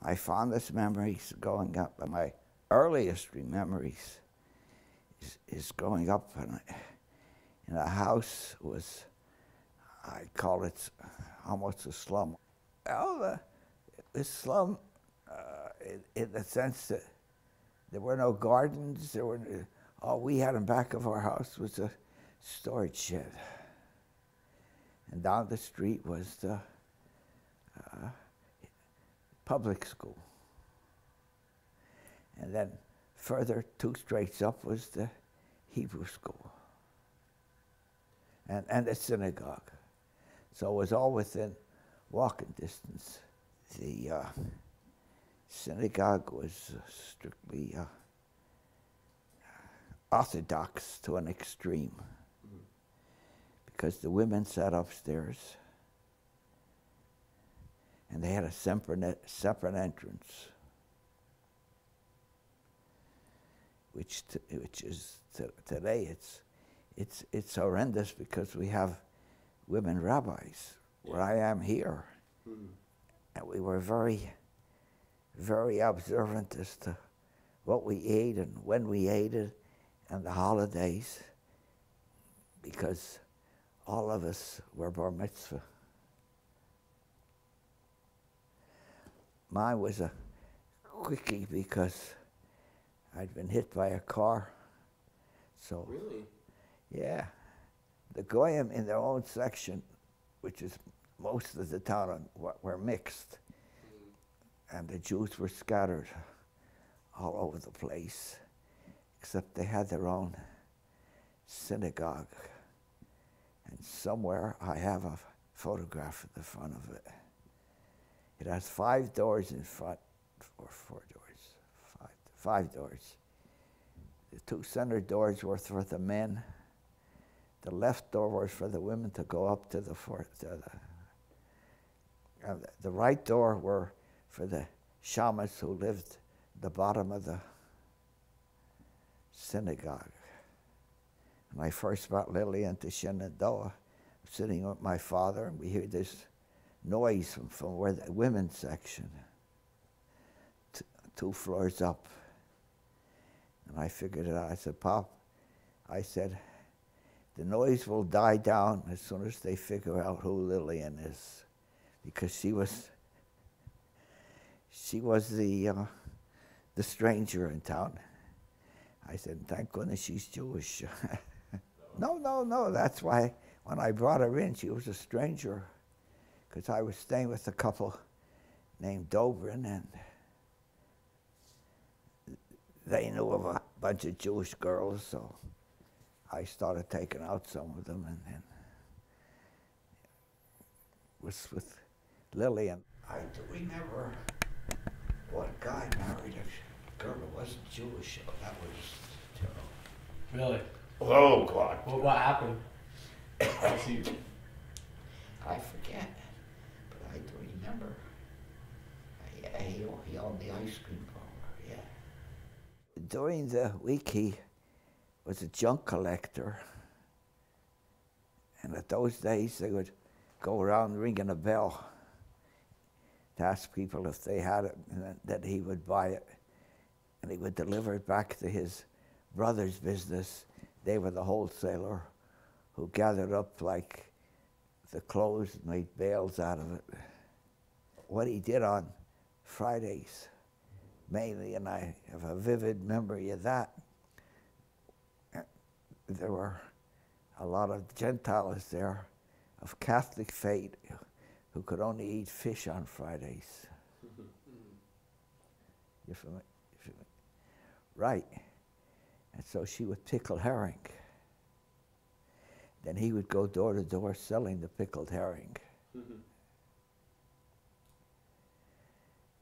My fondest memories growing up, and my earliest memories is growing up in a house was, I call it almost a slum. Well, the slum, in the sense that there were no gardens, all we had in back of our house was a storage shed. And down the street was the public school. And then further 2 streets up was the Hebrew school and the synagogue. So it was all within walking distance. The synagogue was strictly orthodox to an extreme, because the women sat upstairs and they had a separate entrance, which is today it's horrendous because we have women rabbis where I am here, and we were very, very observant as to what we ate and when we ate it and the holidays, because all of us were bar mitzvah. Mine was a quickie because I'd been hit by a car. So, really? Yeah. The Goyim in their own section, which is most of the town, were mixed. And the Jews were scattered all over the place, except they had their own synagogue. And somewhere I have a photograph at the front of it. It has 5 doors in front, or 4 doors, 5 doors. The 2 center doors were for the men. The left door was for the women to go up to the fourth. The right door were for the shamans who lived at the bottom of the synagogue. When I first brought Lillian to Shenandoah, sitting with my father, and we hear this noise from where the women's section, 2 floors up. And I figured it out. I said, Pop, I said, the noise will die down as soon as they figure out who Lillian is, because she was the stranger in town. I said, thank goodness she's Jewish. No, that's why when I brought her in, she was a stranger, because I was staying with a couple named Dobrin, and they knew of a bunch of Jewish girls, so I started taking out some of them, and then was with Lillian. I do remember one guy married a girl who wasn't Jewish. Oh, that was terrible. Really? Oh, God. Well, what happened? I see. I forget, but I do remember. Yeah, he owned the ice cream parlor, yeah. During the week, he was a junk collector. And at those days, they would go around ringing a bell to ask people if they had it, and that he would buy it. And he would deliver it back to his brother's business. They were the wholesaler who gathered up like the clothes and made bales out of it. What he did on Fridays, mainly, and I have a vivid memory of that, there were a lot of Gentiles there of Catholic faith who could only eat fish on Fridays. You familiar? Right. And so she would pickle herring. Then he would go door to door selling the pickled herring.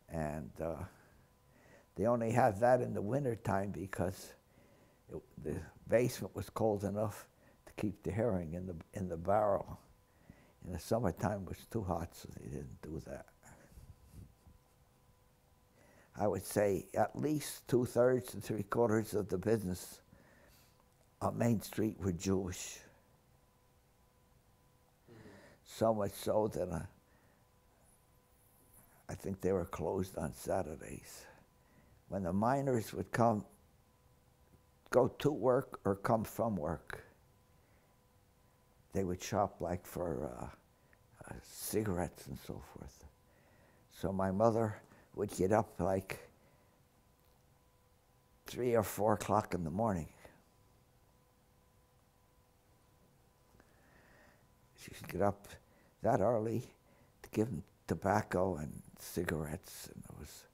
And they only had that in the wintertime because the basement was cold enough to keep the herring in the barrel. In the summertime it was too hot, so they didn't do that. I would say at least 2/3 to 3/4 of the business on Main Street were Jewish. So much so that I think they were closed on Saturdays. When the miners would come, go to work or come from work, they would shop like for cigarettes and so forth. So my mother would get up like 3 or 4 o'clock in the morning. She would get up that early to give them tobacco and cigarettes, and it was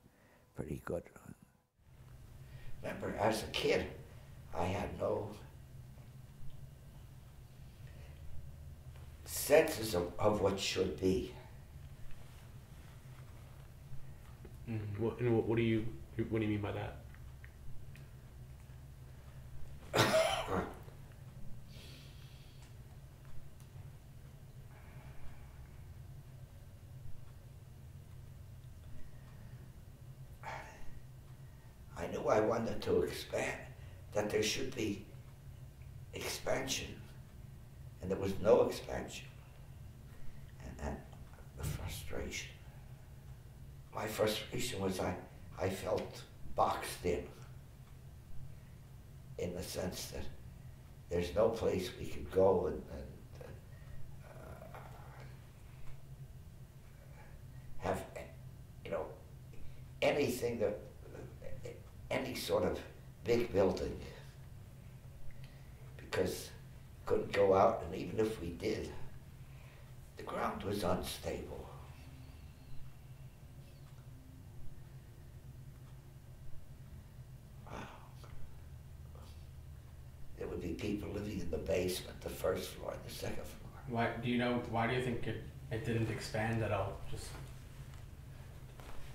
pretty good. Remember, as a kid, I had no senses of what should be. What do you mean by that? I knew I wanted to expand, that there should be expansion, and there was no expansion, and the frustration. My frustration was I felt boxed in the sense that there's no place we could go and have, anything that, any sort of big building, because couldn't go out, and even if we did, the ground was unstable. There would be people living in the basement, the first floor, and the second floor. Why do you think it didn't expand at all? Just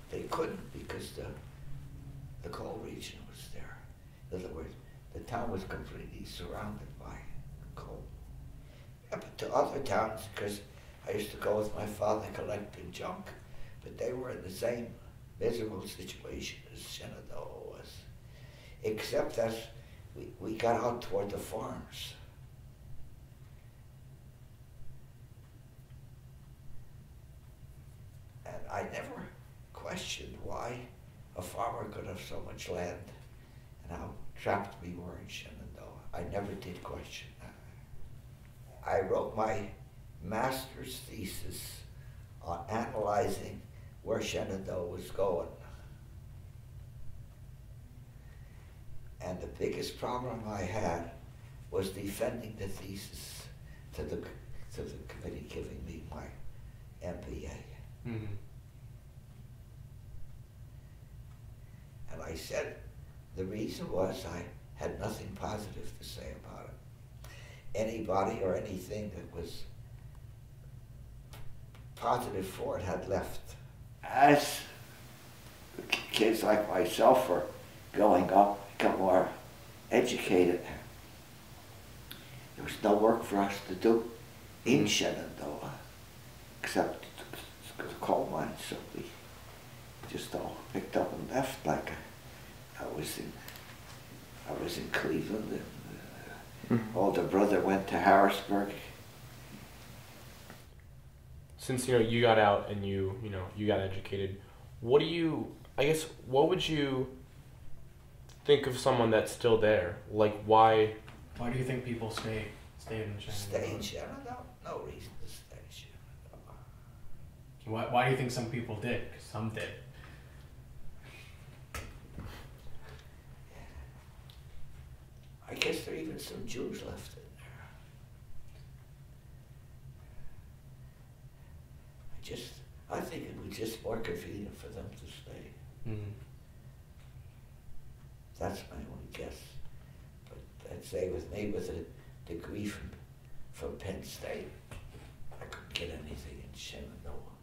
they couldn't, because the coal region was there. In other words, the town was completely surrounded by coal. Yeah, but to other towns, because I used to go with my father collecting junk, but they were in the same miserable situation as Shenandoah was, except that we got out toward the farms. And I never questioned why a farmer could have so much land and how trapped we were in Shenandoah. I never did question that. I wrote my master's thesis on analyzing where Shenandoah was going. And the biggest problem I had was defending the thesis to the committee giving me my MBA. Mm-hmm. And I said the reason was I had nothing positive to say about it. Anybody or anything that was positive for it had left. As kids like myself were growing up, become more educated, there was no work for us to do in Shenandoah, except the coal mines, so we just all picked up and left. Like I was in Cleveland, and older brother went to Harrisburg. Since you got out and you got educated, what would you think of someone that's still there? Like, why do you think people stay in Shenandoah? Stay in Shenandoah? No reason to stay in Shenandoah. Why do you think some people did? 'Cause some did. I guess there are even some Jews left in there. I think it was just more convenient for them to stay. Mm-hmm. That's my only guess. But I'd say with me, with a degree from Penn State, I couldn't get anything in Shenandoah.